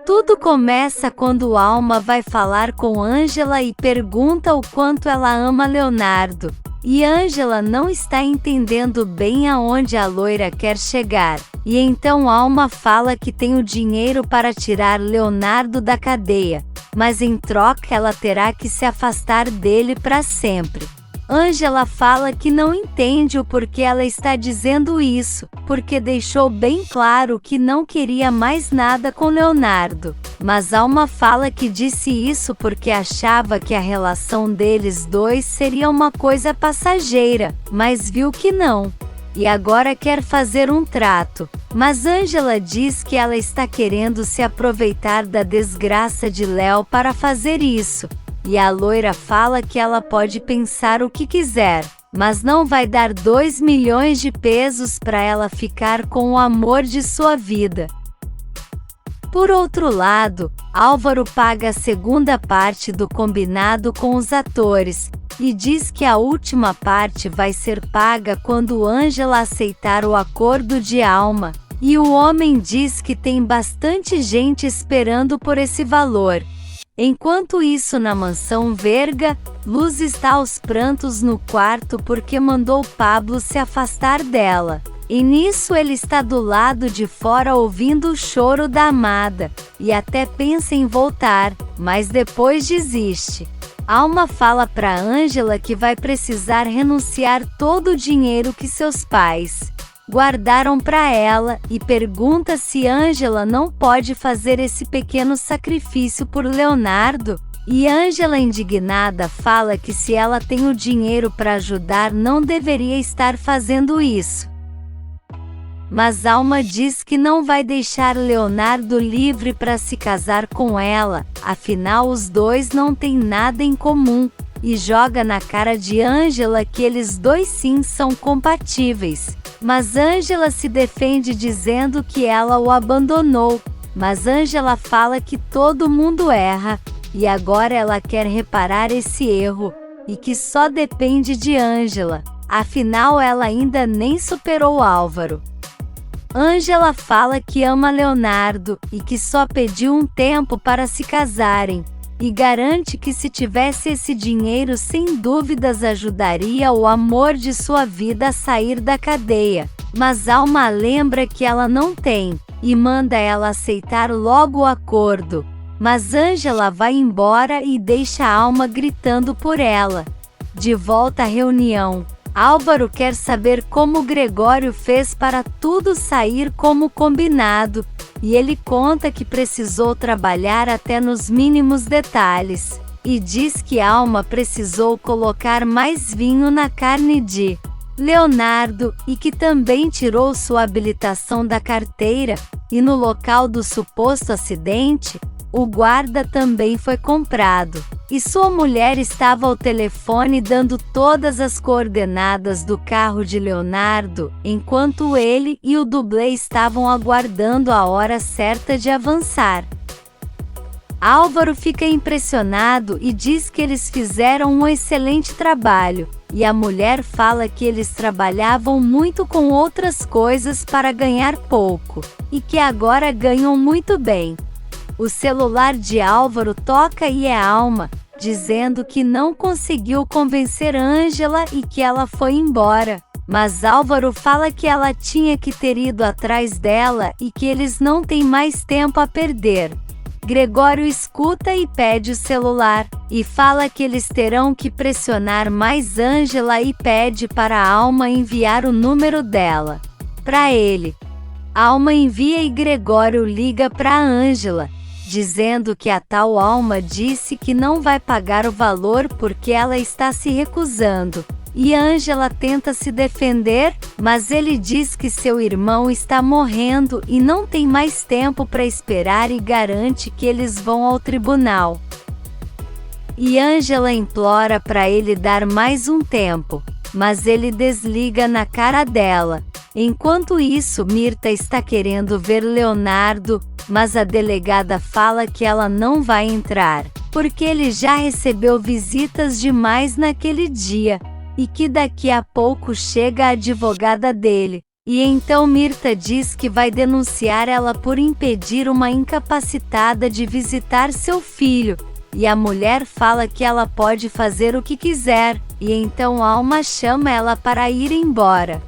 Tudo começa quando Alma vai falar com Ângela e pergunta o quanto ela ama Leonardo. E Ângela não está entendendo bem aonde a loira quer chegar. E então Alma fala que tem o dinheiro para tirar Leonardo da cadeia, mas em troca ela terá que se afastar dele para sempre. Ângela fala que não entende o porquê ela está dizendo isso, porque deixou bem claro que não queria mais nada com Leonardo. Mas Alma fala que disse isso porque achava que a relação deles dois seria uma coisa passageira, mas viu que não. E agora quer fazer um trato. Mas Ângela diz que ela está querendo se aproveitar da desgraça de Léo para fazer isso. E a loira fala que ela pode pensar o que quiser, mas não vai dar 2 milhões de pesos para ela ficar com o amor de sua vida. Por outro lado, Álvaro paga a segunda parte do combinado com os atores, e diz que a última parte vai ser paga quando Ângela aceitar o acordo de Alma, e o homem diz que tem bastante gente esperando por esse valor. Enquanto isso, na mansão Verga, Luz está aos prantos no quarto porque mandou Pablo se afastar dela. E nisso ele está do lado de fora ouvindo o choro da amada, e até pensa em voltar, mas depois desiste. Alma fala para Ângela que vai precisar renunciar todo o dinheiro que seus pais guardaram para ela, e pergunta se Ângela não pode fazer esse pequeno sacrifício por Leonardo. E Ângela, indignada, fala que se ela tem o dinheiro para ajudar, não deveria estar fazendo isso. Mas Alma diz que não vai deixar Leonardo livre para se casar com ela, afinal os dois não têm nada em comum, e joga na cara de Ângela que eles dois sim são compatíveis. Mas Ângela se defende dizendo que ela o abandonou, mas Ângela fala que todo mundo erra, e agora ela quer reparar esse erro, e que só depende de Ângela, afinal ela ainda nem superou Álvaro. Ângela fala que ama Leonardo, e que só pediu um tempo para se casarem, e garante que se tivesse esse dinheiro sem dúvidas ajudaria o amor de sua vida a sair da cadeia. Mas Alma lembra que ela não tem, e manda ela aceitar logo o acordo. Mas Ângela vai embora e deixa Alma gritando por ela. De volta à reunião, Álvaro quer saber como Gregório fez para tudo sair como combinado, e ele conta que precisou trabalhar até nos mínimos detalhes, e diz que Alma precisou colocar mais vinho na carne de Leonardo, e que também tirou sua habilitação da carteira, e no local do suposto acidente, o guarda também foi comprado, e sua mulher estava ao telefone dando todas as coordenadas do carro de Leonardo, enquanto ele e o dublê estavam aguardando a hora certa de avançar. Álvaro fica impressionado e diz que eles fizeram um excelente trabalho, e a mulher fala que eles trabalhavam muito com outras coisas para ganhar pouco, e que agora ganham muito bem. O celular de Álvaro toca e é Alma, dizendo que não conseguiu convencer Ângela e que ela foi embora. Mas Álvaro fala que ela tinha que ter ido atrás dela e que eles não têm mais tempo a perder. Gregório escuta e pede o celular, e fala que eles terão que pressionar mais Ângela e pede para a Alma enviar o número dela para ele. Alma envia e Gregório liga para Ângela, dizendo que a tal Alma disse que não vai pagar o valor porque ela está se recusando. E Ângela tenta se defender, mas ele diz que seu irmão está morrendo e não tem mais tempo para esperar e garante que eles vão ao tribunal. E Ângela implora para ele dar mais um tempo, mas ele desliga na cara dela. Enquanto isso, Mirta está querendo ver Leonardo, mas a delegada fala que ela não vai entrar, porque ele já recebeu visitas demais naquele dia, e que daqui a pouco chega a advogada dele. E então Mirta diz que vai denunciar ela por impedir uma incapacitada de visitar seu filho, e a mulher fala que ela pode fazer o que quiser, e então Alma chama ela para ir embora.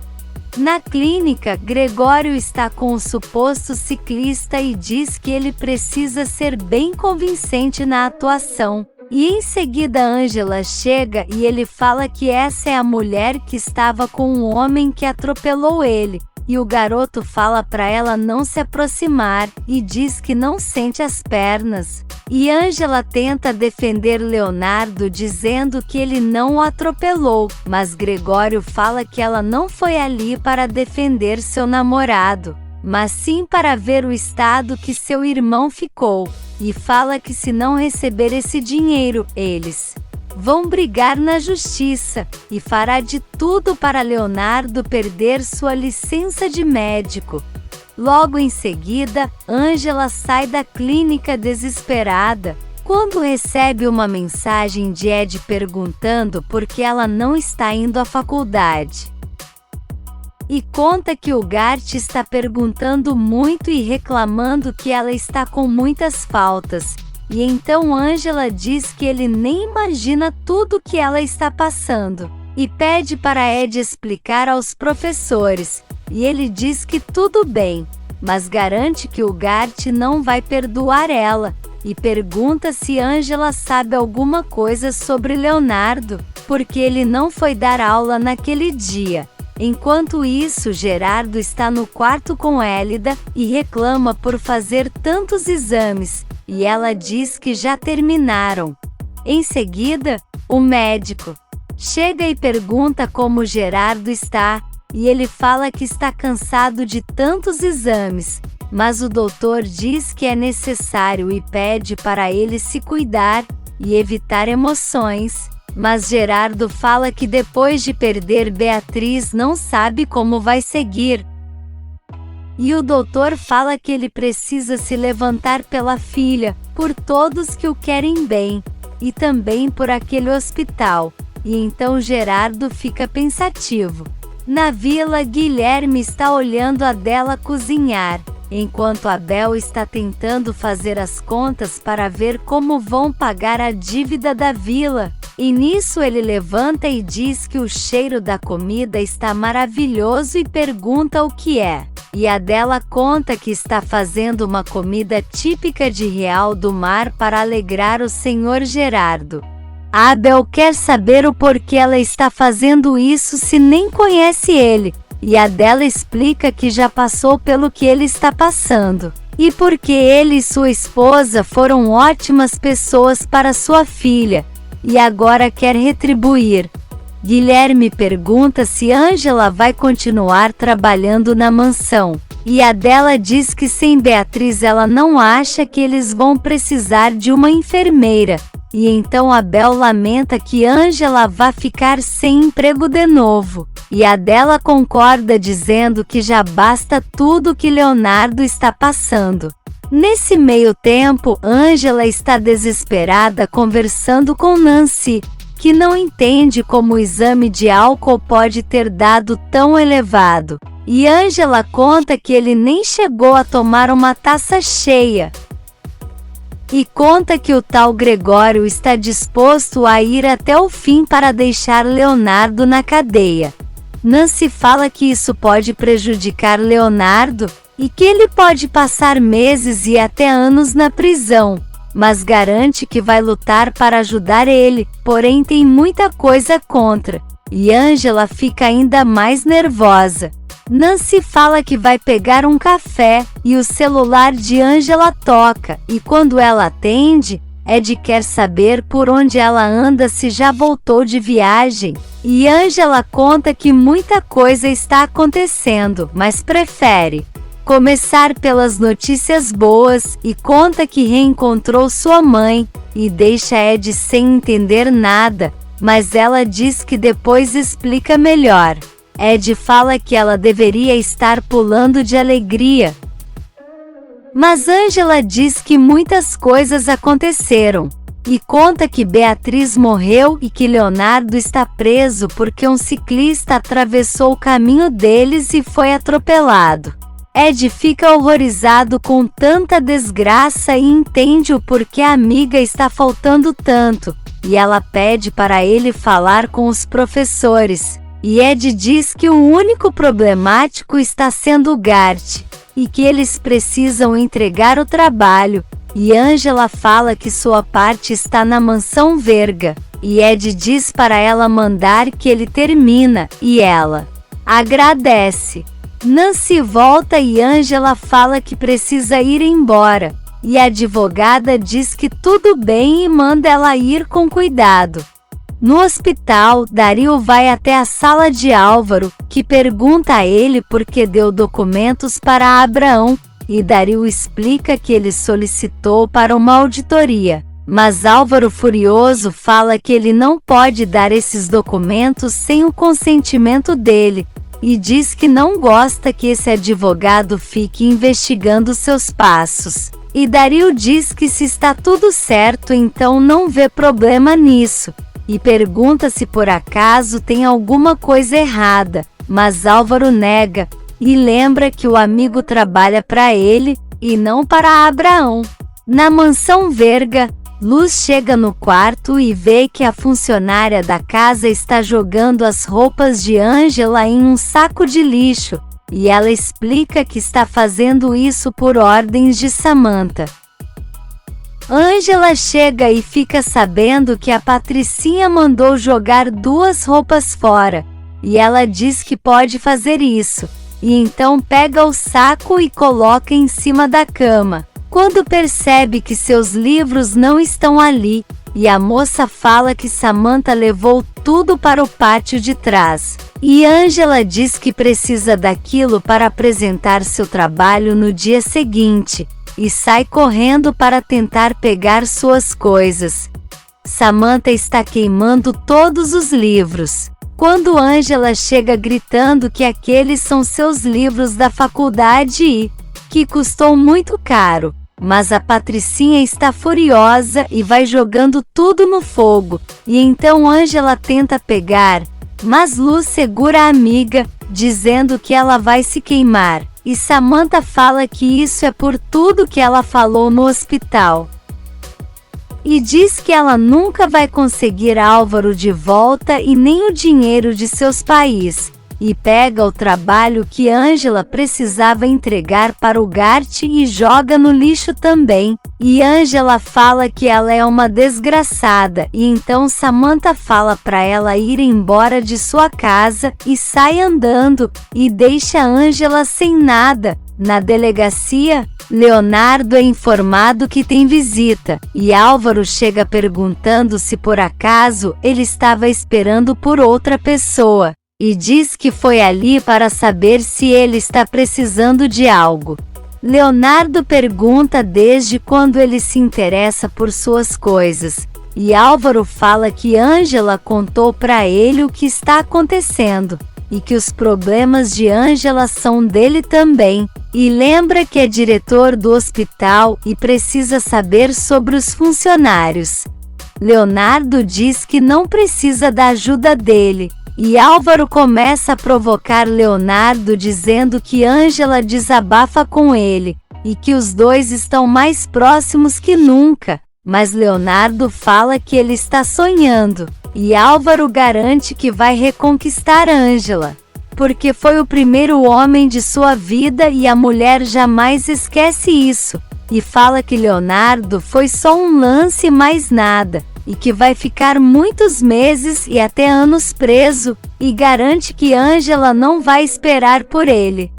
Na clínica, Gregório está com o suposto ciclista e diz que ele precisa ser bem convincente na atuação. E em seguida Ângela chega e ele fala que essa é a mulher que estava com um homem que atropelou ele. E o garoto fala para ela não se aproximar e diz que não sente as pernas. E Ângela tenta defender Leonardo dizendo que ele não o atropelou, mas Gregório fala que ela não foi ali para defender seu namorado, mas sim para ver o estado que seu irmão ficou, e fala que se não receber esse dinheiro, eles vão brigar na justiça, e fará de tudo para Leonardo perder sua licença de médico. Logo em seguida, Ângela sai da clínica desesperada, quando recebe uma mensagem de Ed perguntando por que ela não está indo à faculdade. E conta que o Gart está perguntando muito e reclamando que ela está com muitas faltas. E então Ângela diz que ele nem imagina tudo que ela está passando. E pede para Ed explicar aos professores. E ele diz que tudo bem, mas garante que o Gart não vai perdoar ela. E pergunta se Ângela sabe alguma coisa sobre Leonardo, porque ele não foi dar aula naquele dia. Enquanto isso, Gerardo está no quarto com Hélida e reclama por fazer tantos exames, e ela diz que já terminaram. Em seguida, o médico chega e pergunta como Gerardo está, e ele fala que está cansado de tantos exames, mas o doutor diz que é necessário e pede para ele se cuidar e evitar emoções. Mas Gerardo fala que depois de perder Beatriz não sabe como vai seguir. E o doutor fala que ele precisa se levantar pela filha, por todos que o querem bem, e também por aquele hospital. E então Gerardo fica pensativo. Na vila, Guilherme está olhando a Adela cozinhar, enquanto Abel está tentando fazer as contas para ver como vão pagar a dívida da vila. E nisso ele levanta e diz que o cheiro da comida está maravilhoso e pergunta o que é. E Adela conta que está fazendo uma comida típica de Real do Mar para alegrar o senhor Gerardo. Abel quer saber o porquê ela está fazendo isso se nem conhece ele, e Adela explica que já passou pelo que ele está passando, e porque ele e sua esposa foram ótimas pessoas para sua filha, e agora quer retribuir. Guilherme pergunta se Ângela vai continuar trabalhando na mansão, e Adela diz que sem Beatriz ela não acha que eles vão precisar de uma enfermeira. E então Abel lamenta que Ângela vá ficar sem emprego de novo. E Adela concorda dizendo que já basta tudo que Leonardo está passando. Nesse meio tempo, Ângela está desesperada conversando com Nancy, que não entende como o exame de álcool pode ter dado tão elevado. E Ângela conta que ele nem chegou a tomar uma taça cheia. E conta que o tal Gregório está disposto a ir até o fim para deixar Leonardo na cadeia. Nancy fala que isso pode prejudicar Leonardo e que ele pode passar meses e até anos na prisão, mas garante que vai lutar para ajudar ele, porém tem muita coisa contra. E Ângela fica ainda mais nervosa. Nancy fala que vai pegar um café, e o celular de Ângela toca, e quando ela atende, Ed quer saber por onde ela anda, se já voltou de viagem, e Ângela conta que muita coisa está acontecendo, mas prefere começar pelas notícias boas, e conta que reencontrou sua mãe, e deixa Ed sem entender nada, mas ela diz que depois explica melhor. Ed fala que ela deveria estar pulando de alegria. Mas Ângela diz que muitas coisas aconteceram. e conta que Beatriz morreu e que Leonardo está preso porque um ciclista atravessou o caminho deles e foi atropelado. Ed fica horrorizado com tanta desgraça e entende o porquê a amiga está faltando tanto, e ela pede para ele falar com os professores. E Ed diz que o único problemático está sendo o Gart, e que eles precisam entregar o trabalho, e Angela fala que sua parte está na mansão Verga, e Ed diz para ela mandar que ele termina, e ela agradece. Nancy volta e Angela fala que precisa ir embora, e a advogada diz que tudo bem e manda ela ir com cuidado. No hospital, Daryl vai até a sala de Álvaro, que pergunta a ele por que deu documentos para Abraão, e Daryl explica que ele solicitou para uma auditoria. Mas Álvaro, furioso, fala que ele não pode dar esses documentos sem o consentimento dele, e diz que não gosta que esse advogado fique investigando seus passos. E Daryl diz que se está tudo certo, então não vê problema nisso, e pergunta se por acaso tem alguma coisa errada, mas Álvaro nega, e lembra que o amigo trabalha para ele, e não para Abraão. Na mansão Verga, Luz chega no quarto e vê que a funcionária da casa está jogando as roupas de Angela em um saco de lixo, e ela explica que está fazendo isso por ordens de Samantha. Angela chega e fica sabendo que a Patricinha mandou jogar 2 roupas fora, e ela diz que pode fazer isso, e então pega o saco e coloca em cima da cama. Quando percebe que seus livros não estão ali, e a moça fala que Samantha levou tudo para o pátio de trás, e Angela diz que precisa daquilo para apresentar seu trabalho no dia seguinte, e sai correndo para tentar pegar suas coisas. Samantha está queimando todos os livros. Quando Angela chega gritando que aqueles são seus livros da faculdade e que custou muito caro, mas a Patricinha está furiosa e vai jogando tudo no fogo, e então Angela tenta pegar, mas Luz segura a amiga, dizendo que ela vai se queimar, e Samantha fala que isso é por tudo que ela falou no hospital. E diz que ela nunca vai conseguir Álvaro de volta e nem o dinheiro de seus pais, e pega o trabalho que Angela precisava entregar para o Gart e joga no lixo também, e Angela fala que ela é uma desgraçada, e então Samantha fala para ela ir embora de sua casa e sai andando, e deixa Angela sem nada. Na delegacia, Leonardo é informado que tem visita, e Álvaro chega perguntando se por acaso ele estava esperando por outra pessoa, e diz que foi ali para saber se ele está precisando de algo. Leonardo pergunta desde quando ele se interessa por suas coisas, e Álvaro fala que Angela contou para ele o que está acontecendo, e que os problemas de Angela são dele também, e lembra que é diretor do hospital e precisa saber sobre os funcionários. Leonardo diz que não precisa da ajuda dele, e Álvaro começa a provocar Leonardo dizendo que Angela desabafa com ele, e que os dois estão mais próximos que nunca, mas Leonardo fala que ele está sonhando, e Álvaro garante que vai reconquistar Angela, porque foi o primeiro homem de sua vida e a mulher jamais esquece isso, e fala que Leonardo foi só um lance mais nada, e que vai ficar muitos meses e até anos preso, e garante que Angela não vai esperar por ele.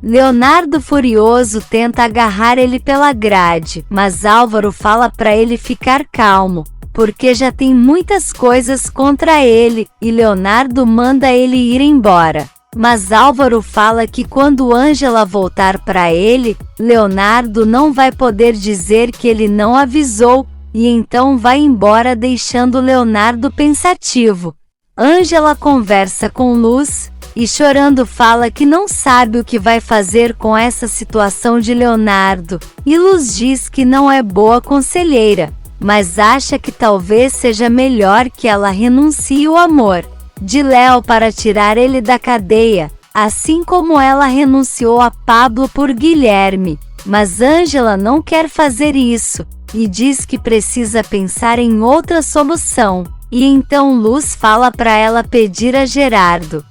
Leonardo, furioso, tenta agarrar ele pela grade, mas Álvaro fala para ele ficar calmo, porque já tem muitas coisas contra ele, e Leonardo manda ele ir embora. Mas Álvaro fala que quando Angela voltar para ele, Leonardo não vai poder dizer que ele não avisou, e então vai embora deixando Leonardo pensativo. Angela conversa com Luz, e chorando fala que não sabe o que vai fazer com essa situação de Leonardo, e Luz diz que não é boa conselheira, mas acha que talvez seja melhor que ela renuncie o amor de Léo para tirar ele da cadeia, assim como ela renunciou a Pablo por Guilherme. Mas Ângela não quer fazer isso, e diz que precisa pensar em outra solução, e então Luz fala para ela pedir a Gerardo.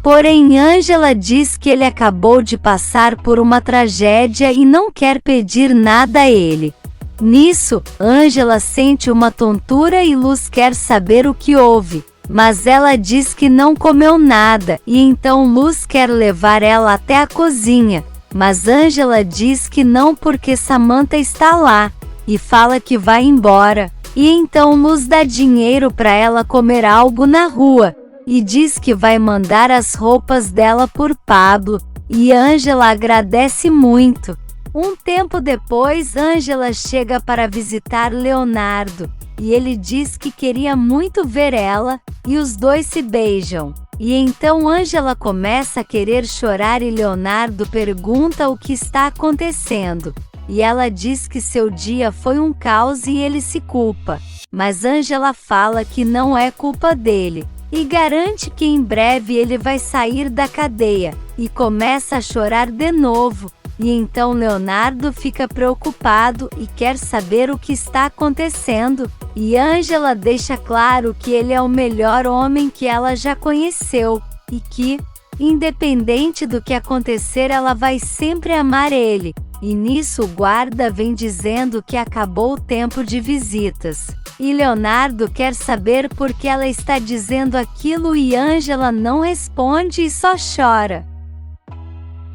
Porém Ângela diz que ele acabou de passar por uma tragédia e não quer pedir nada a ele. Nisso, Ângela sente uma tontura e Luz quer saber o que houve, mas ela diz que não comeu nada, e então Luz quer levar ela até a cozinha, mas Ângela diz que não porque Samantha está lá, e fala que vai embora, e então Luz dá dinheiro para ela comer algo na rua, e diz que vai mandar as roupas dela por Pablo, e Ângela agradece muito. Um tempo depois, Ângela chega para visitar Leonardo, e ele diz que queria muito ver ela, e os dois se beijam. E então Ângela começa a querer chorar e Leonardo pergunta o que está acontecendo. E ela diz que seu dia foi um caos e ele se culpa. Mas Ângela fala que não é culpa dele, e garante que em breve ele vai sair da cadeia, e começa a chorar de novo. E então Leonardo fica preocupado e quer saber o que está acontecendo, e Ângela deixa claro que ele é o melhor homem que ela já conheceu, e que, independente do que acontecer, ela vai sempre amar ele. E nisso o guarda vem dizendo que acabou o tempo de visitas. E Leonardo quer saber por que ela está dizendo aquilo e Ângela não responde e só chora.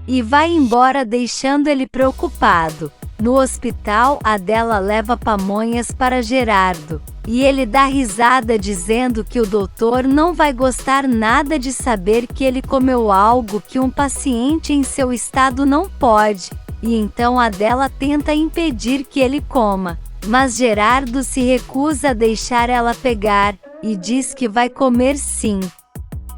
E vai embora deixando ele preocupado. No hospital, Adela leva pamonhas para Gerardo, e ele dá risada dizendo que o doutor não vai gostar nada de saber que ele comeu algo que um paciente em seu estado não pode, e então Adela tenta impedir que ele coma, mas Gerardo se recusa a deixar ela pegar, e diz que vai comer sim.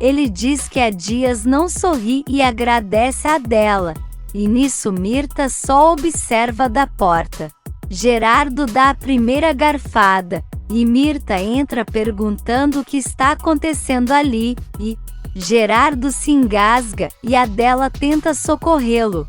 Ele diz que há dias não sorri e agradece a Adela, e nisso Mirta só observa da porta. Gerardo dá a primeira garfada, e Mirta entra perguntando o que está acontecendo ali, e Gerardo se engasga, e Adela tenta socorrê-lo.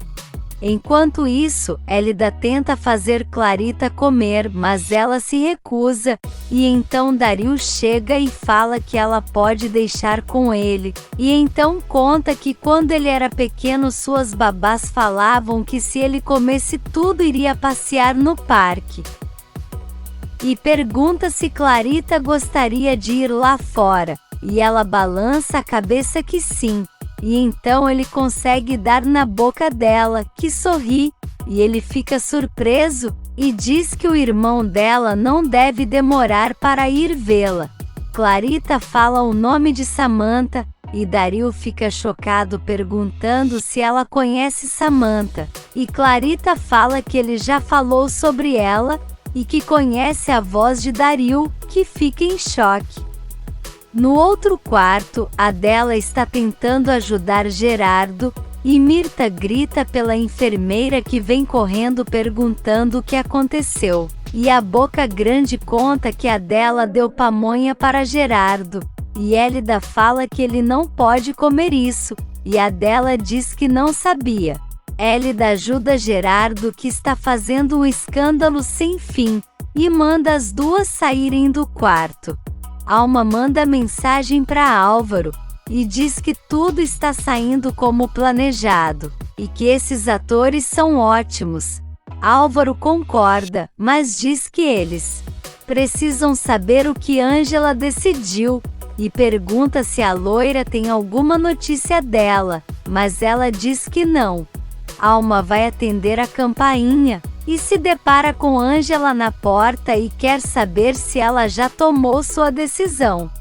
Enquanto isso, Hélida tenta fazer Clarita comer, mas ela se recusa, e então Dario chega e fala que ela pode deixar com ele, e então conta que quando ele era pequeno suas babás falavam que se ele comesse tudo iria passear no parque. E pergunta se Clarita gostaria de ir lá fora, e ela balança a cabeça que sim. E então ele consegue dar na boca dela, que sorri, e ele fica surpreso, e diz que o irmão dela não deve demorar para ir vê-la. Clarita fala o nome de Samantha, e Dario fica chocado perguntando se ela conhece Samantha, e Clarita fala que ele já falou sobre ela, e que conhece a voz de Dario, que fica em choque. No outro quarto, Adela está tentando ajudar Gerardo, e Mirta grita pela enfermeira que vem correndo perguntando o que aconteceu. E a Boca Grande conta que Adela deu pamonha para Gerardo, e Hélida fala que ele não pode comer isso, e Adela diz que não sabia. Hélida ajuda Gerardo, que está fazendo um escândalo sem fim, e manda as duas saírem do quarto. Alma manda mensagem para Álvaro, e diz que tudo está saindo como planejado, e que esses atores são ótimos. Álvaro concorda, mas diz que eles precisam saber o que Ângela decidiu, e pergunta se a loira tem alguma notícia dela, mas ela diz que não. Alma vai atender a campainha, e se depara com Ângela na porta e quer saber se ela já tomou sua decisão.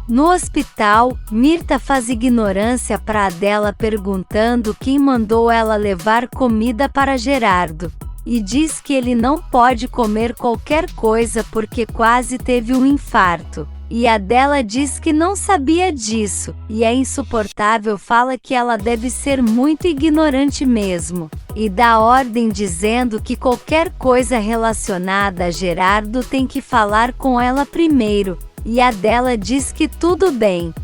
No hospital, Mirta faz ignorância para Adela perguntando quem mandou ela levar comida para Gerardo, e diz que ele não pode comer qualquer coisa porque quase teve um infarto. e a dela diz que não sabia disso, e a insuportável fala que ela deve ser muito ignorante mesmo, e dá ordem dizendo que qualquer coisa relacionada a Gerardo tem que falar com ela primeiro, e a dela diz que tudo bem.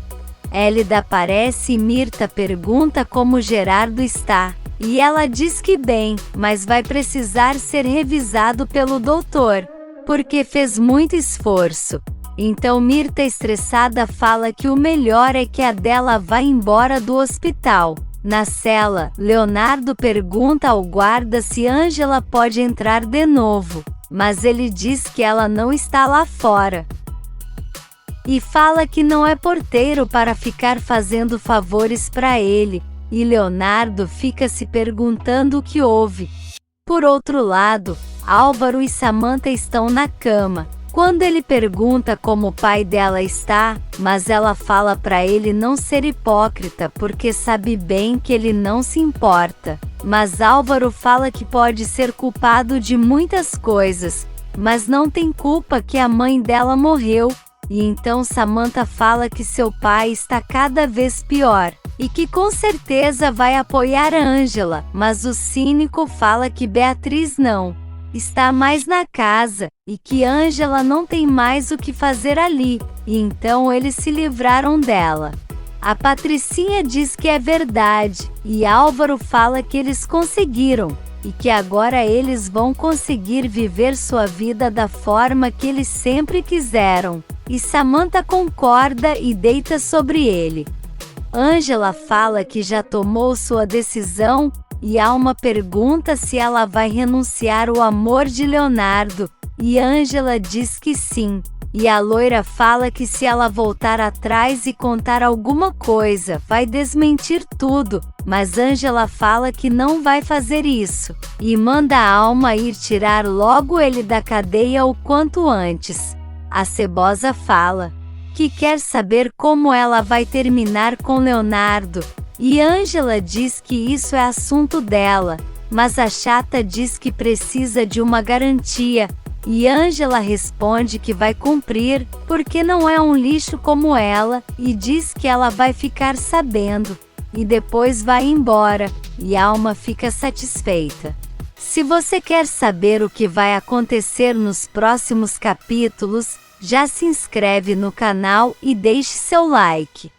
Hélida aparece e Mirta pergunta como Gerardo está, e ela diz que bem, mas vai precisar ser revisado pelo doutor, porque fez muito esforço. Então Mirta estressada fala que o melhor é que a dela vá embora do hospital. Na cela, Leonardo pergunta ao guarda se Ângela pode entrar de novo, mas ele diz que ela não está lá fora. E fala que não é porteiro para ficar fazendo favores para ele, e Leonardo fica se perguntando o que houve. Por outro lado, Álvaro e Samantha estão na cama, quando ele pergunta como o pai dela está, mas ela fala para ele não ser hipócrita porque sabe bem que ele não se importa. Mas Álvaro fala que pode ser culpado de muitas coisas, mas não tem culpa que a mãe dela morreu, e então Samantha fala que seu pai está cada vez pior, e que com certeza vai apoiar a Ângela, mas o cínico fala que Beatriz não está mais na casa, e que Ângela não tem mais o que fazer ali, e então eles se livraram dela. A Patricinha diz que é verdade, e Álvaro fala que eles conseguiram, e que agora eles vão conseguir viver sua vida da forma que eles sempre quiseram, e Samantha concorda e deita sobre ele. Ângela fala que já tomou sua decisão, e Alma pergunta se ela vai renunciar ao amor de Leonardo, e Ângela diz que sim, e a loira fala que se ela voltar atrás e contar alguma coisa, vai desmentir tudo, mas Ângela fala que não vai fazer isso, e manda a Alma ir tirar logo ele da cadeia o quanto antes. A Cebosa fala que quer saber como ela vai terminar com Leonardo, e Ângela diz que isso é assunto dela, mas a Chata diz que precisa de uma garantia, e Ângela responde que vai cumprir, porque não é um lixo como ela, e diz que ela vai ficar sabendo, e depois vai embora, e Alma fica satisfeita. Se você quer saber o que vai acontecer nos próximos capítulos, já se inscreve no canal e deixe seu like.